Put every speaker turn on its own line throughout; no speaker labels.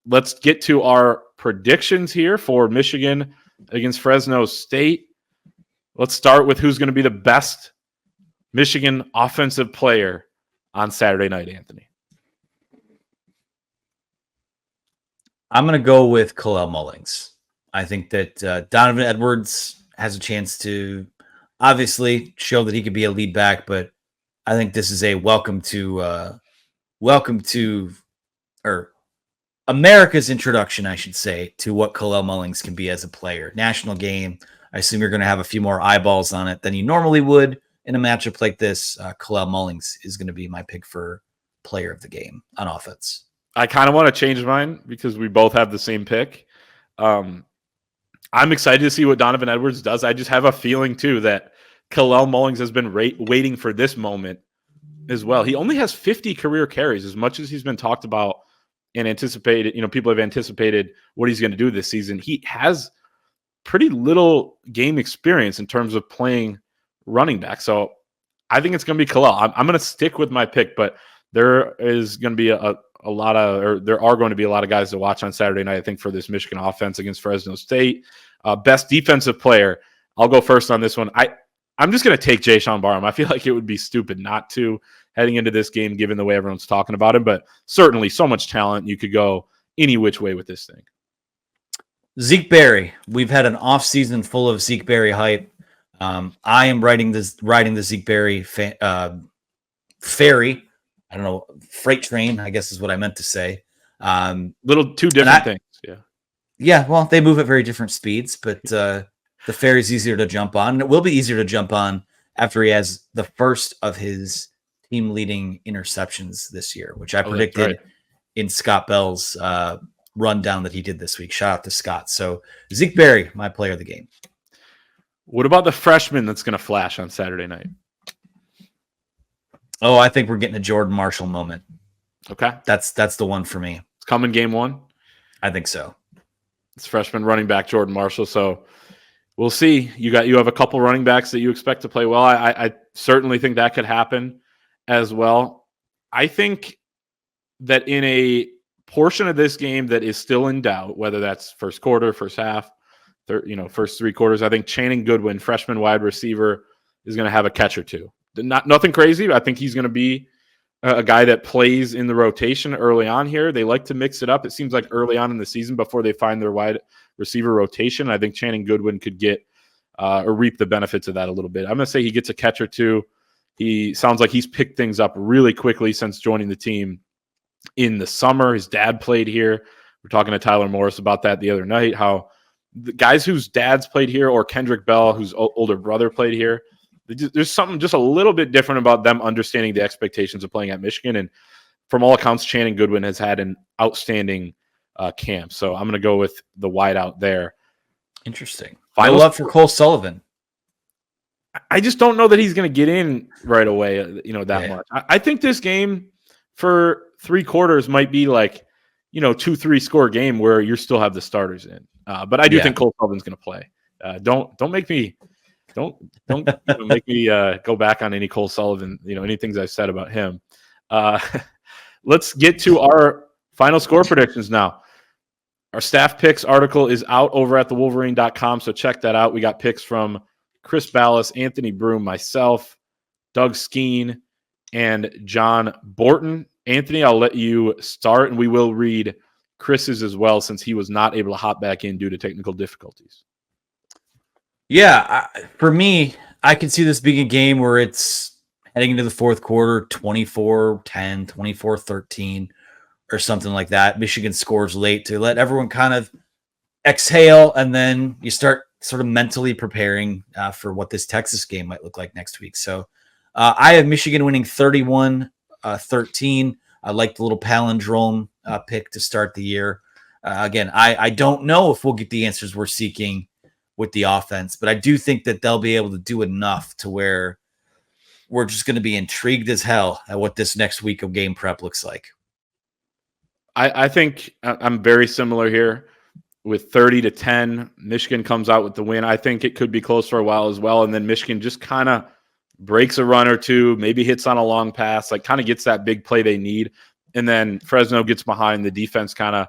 let's get to our predictions here for Michigan against Fresno State. Let's start with who's going to be the best Michigan offensive player on Saturday night, Anthony.
I'm going to go with Kalel Mullings. I think that Donovan Edwards has a chance to obviously show that he could be a lead back, but I think this is a welcome to America's introduction, I should say, to what Kalel Mullings can be as a player. National game. I assume you're going to have a few more eyeballs on it than you normally would in a matchup like this. Kalel Mullings is going to be my pick for player of the game on offense.
I kind of want to change mine because we both have the same pick. I'm excited to see what Donovan Edwards does. I just have a feeling, too, that Kalel Mullings has been waiting for this moment as well. He only has 50 career carries, as much as he's been talked about and anticipated. People have anticipated what he's going to do this season. He has pretty little game experience in terms of playing running back. So I think it's going to be Kalel. I'm going to stick with my pick, but there is going to be there are going to be a lot of guys to watch on Saturday night, I think, for this Michigan offense against Fresno State. Best defensive player. I'll go first on this one. I'm just going to take Jayshon Barham. I feel like it would be stupid not to heading into this game, given the way everyone's talking about him, but certainly so much talent. You could go any which way with this thing.
Zeke Berry. We've had an offseason full of Zeke Berry hype. I am riding the Zeke Berry ferry. I don't know, freight train, I guess is what I meant to say.
Little two different things. Yeah.
Yeah, well, they move at very different speeds, but the ferry's easier to jump on. And it will be easier to jump on after he has the first of his team-leading interceptions this year, which I predicted in Scott Bell's rundown that he did this week. Shout out to Scott. So Zeke Berry, my player of the game.
What about the freshman that's going to flash on Saturday night?
Oh, I think we're getting a Jordan Marshall moment.
Okay.
That's the one for me.
It's coming game one?
I think so.
It's freshman running back Jordan Marshall. So we'll see. You have a couple running backs that you expect to play well. I certainly think that could happen as well. I think that in a portion of this game that is still in doubt, whether that's first quarter, first half, first three quarters, I think Channing Goodwin, freshman wide receiver, is going to have a catch or two. Nothing crazy, but I think he's going to be a guy that plays in the rotation early on here. They like to mix it up. It seems like early on in the season before they find their wide receiver rotation. I think Channing Goodwin could get or reap the benefits of that a little bit. I'm going to say he gets a catch or two. He sounds like he's picked things up really quickly since joining the team in the summer. His dad played here. We're talking to Tyler Morris about that the other night, how the guys whose dads played here, or Kendrick Bell, whose older brother played here, there's something just a little bit different about them understanding the expectations of playing at Michigan. And from all accounts, Channing Goodwin has had an outstanding camp. So I'm going to go with the wideout there.
Interesting. Final love for Cole Sullivan.
I just don't know that he's going to get in right away, that much. I think this game for three quarters might be like, 2-3 score game where you still have the starters in. But I do think Cole Sullivan's going to play. Don't make me make me go back on any Cole Sullivan, any things I've said about him. Let's get to our final score predictions now. Our staff picks article is out over at thewolverine.com, so check that out. We got picks from Chris Ballas, Anthony Broom, myself, Doug Skeen, and John Borton. Anthony, I'll let you start, and we will read Chris's as well since he was not able to hop back in due to technical difficulties.
Yeah, for me, I can see this being a game where it's heading into the fourth quarter, 24-10, 24-13, or something like that. Michigan scores late to let everyone kind of exhale, and then you start sort of mentally preparing for what this Texas game might look like next week. So I have Michigan winning 31-13. I like the little palindrome pick to start the year. Again, I don't know if we'll get the answers we're seeking with the offense, but I do think that they'll be able to do enough to where we're just going to be intrigued as hell at what this next week of game prep looks like.
I think I'm very similar here with 30-10. Michigan comes out with the win. I think it could be close for a while as well. And then Michigan just kind of breaks a run or two, maybe hits on a long pass, like kind of gets that big play they need. And then Fresno gets behind. The defense kind of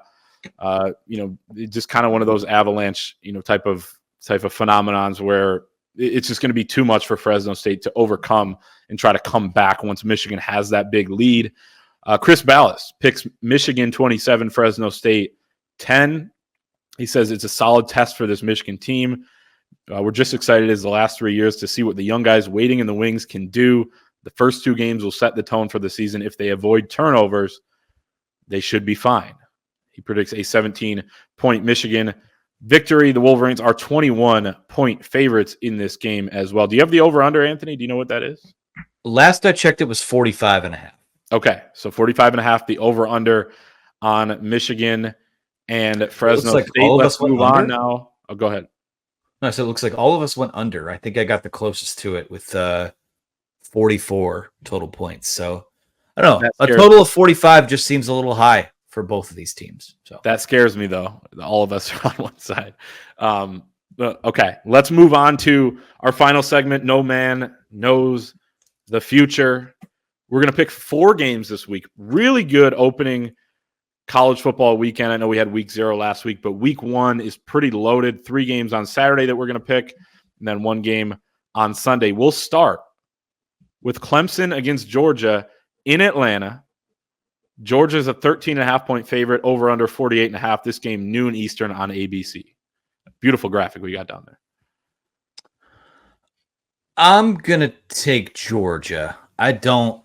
Just kind of one of those avalanche, type of phenomenons where it's just going to be too much for Fresno State to overcome and try to come back once Michigan has that big lead. Chris Ballas picks Michigan 27, Fresno State 10. He says it's a solid test for this Michigan team. We're just excited as the last 3 years to see what the young guys waiting in the wings can do. The first 2 games will set the tone for the season. If they avoid turnovers, they should be fine. He predicts a 17-point Michigan victory. The Wolverines are 21-point favorites in this game as well. Do you have the over-under, Anthony? Do you know what that is?
Last I checked, it was 45.5.
Okay, so 45.5, the over-under on Michigan and Fresno
like
State. Let's move on now. Oh, go ahead.
No, so it looks like all of us went under. I think I got the closest to it with 44 total points. So I don't know. A total of 45 just seems a little high for both of these teams. So
that scares me, though. All of us are on one side. Okay, let's move on to our final segment. No man knows the future. We're going to pick 4 games this week. Really good opening college football weekend. I know we had week 0 last week, but week 1 is pretty loaded. 3 games on Saturday that we're going to pick, and then 1 game on Sunday. We'll start with Clemson against Georgia in Atlanta. Georgia's a 13.5-point favorite, over under 48.5. This game, noon Eastern on ABC. Beautiful graphic we got down there.
I'm going to take Georgia. I don't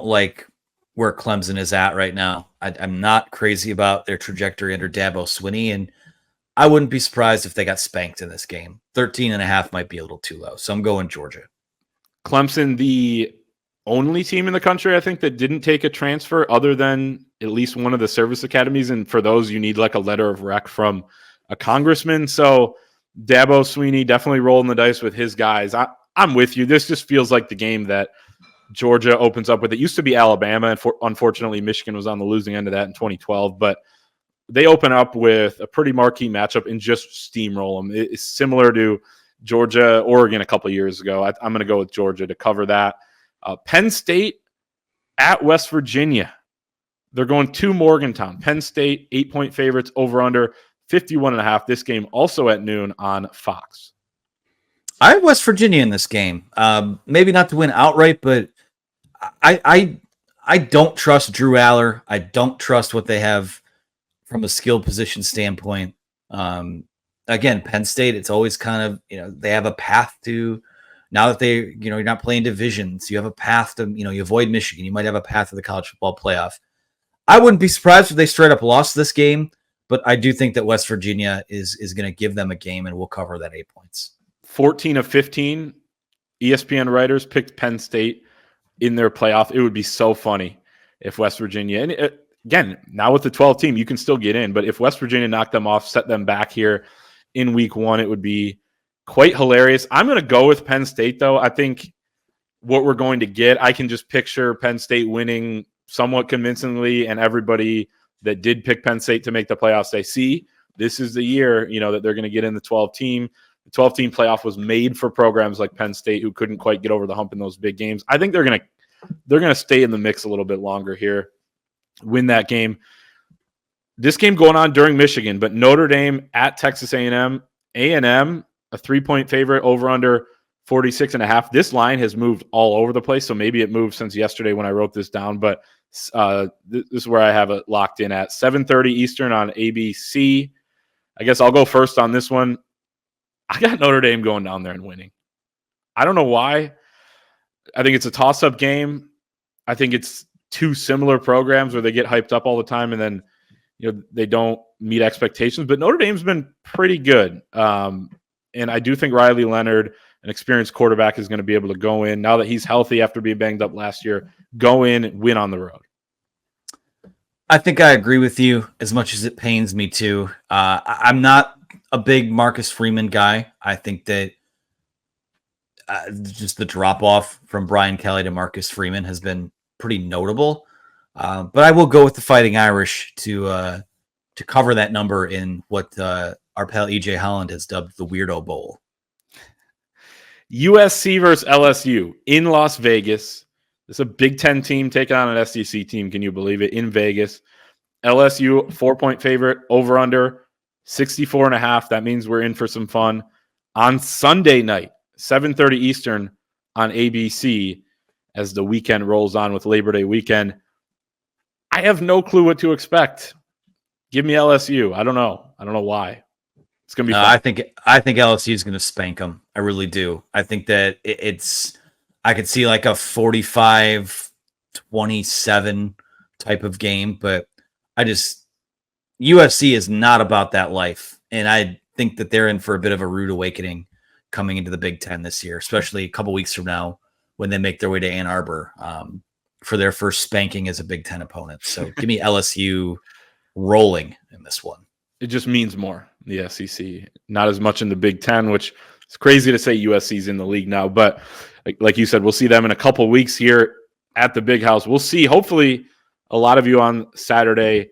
like where Clemson is at right now. I'm not crazy about their trajectory under Dabo Swinney, and I wouldn't be surprised if they got spanked in this game. 13.5 might be a little too low, so I'm going Georgia.
Clemson, the only team in the country, I think, that didn't take a transfer other than at least one of the service academies, and for those, you need like a letter of rec from a congressman. So Dabo Swinney definitely rolling the dice with his guys. I'm with you. This just feels like the game that Georgia opens up with. It used to be Alabama, and unfortunately, Michigan was on the losing end of that in 2012. But they open up with a pretty marquee matchup and just steamroll them. It's similar to Georgia, Oregon a couple of years ago. I'm going to go with Georgia to cover that. Penn State at West Virginia. They're going to Morgantown. Penn State, 8-point favorites, over under 51.5. This game also at noon on Fox.
I have West Virginia in this game. Maybe not to win outright, but I don't trust Drew Aller. I don't trust what they have from a skill position standpoint. Again, Penn State, it's always kind of, they have a path to, now that you're not playing divisions, you have a path to, you avoid Michigan. You might have a path to the college football playoff. I wouldn't be surprised if they straight up lost this game, but I do think that West Virginia is going to give them a game, and we'll cover that 8 points.
14 of 15 ESPN writers picked Penn State in their playoff. It would be so funny if West Virginia, and again, now with the 12 team, you can still get in, but if West Virginia knocked them off, set them back here in week 1, it would be quite hilarious. I'm going to go with Penn State, though. I think what we're going to get, I can just picture Penn State winning somewhat convincingly, and everybody that did pick Penn State to make the playoffs say, see, this is the year, that they're going to get in the 12 team. The 12-team playoff was made for programs like Penn State who couldn't quite get over the hump in those big games. I think they're going to stay in the mix a little bit longer here, win that game. This game going on during Michigan, but Notre Dame at Texas A&M. A&M, a 3-point favorite, over under 46.5. This line has moved all over the place, so maybe it moved since yesterday when I wrote this down, but this is where I have it locked in at 7:30 Eastern on ABC. I guess I'll go first on this one. I got Notre Dame going down there and winning. I don't know why. I think it's a toss-up game. I think it's two similar programs where they get hyped up all the time and then they don't meet expectations. But Notre Dame's been pretty good. And I do think Riley Leonard, an experienced quarterback, is going to be able to go in, now that he's healthy after being banged up last year, go in and win on the road.
I think I agree with you, as much as it pains me to. I'm not a big Marcus Freeman guy. I think that just the drop-off from Brian Kelly to Marcus Freeman has been pretty notable. But I will go with the Fighting Irish to cover that number in what our pal EJ Holland has dubbed the Weirdo Bowl.
USC versus LSU in Las Vegas. It's a Big Ten team taking on an SEC team. Can you believe it? In Vegas. LSU 4-point favorite, over under 64.5. That means we're in for some fun on Sunday night, 7:30 Eastern on ABC as the weekend rolls on with Labor Day weekend. I have no clue what to expect. Give me LSU. I don't know why. It's going to be fun.
I think LSU is going to spank them. I really do. I think that I could see like a 45-27 type of game, but USC is not about that life. And I think that they're in for a bit of a rude awakening coming into the Big Ten this year, especially a couple weeks from now when they make their way to Ann Arbor for their first spanking as a Big Ten opponent. So give me LSU rolling in this one.
It just means more, the SEC. Not as much in the Big Ten, which is crazy to say USC's in the league now. But like you said, we'll see them in a couple weeks here at the Big House. We'll see, hopefully, a lot of you on Saturday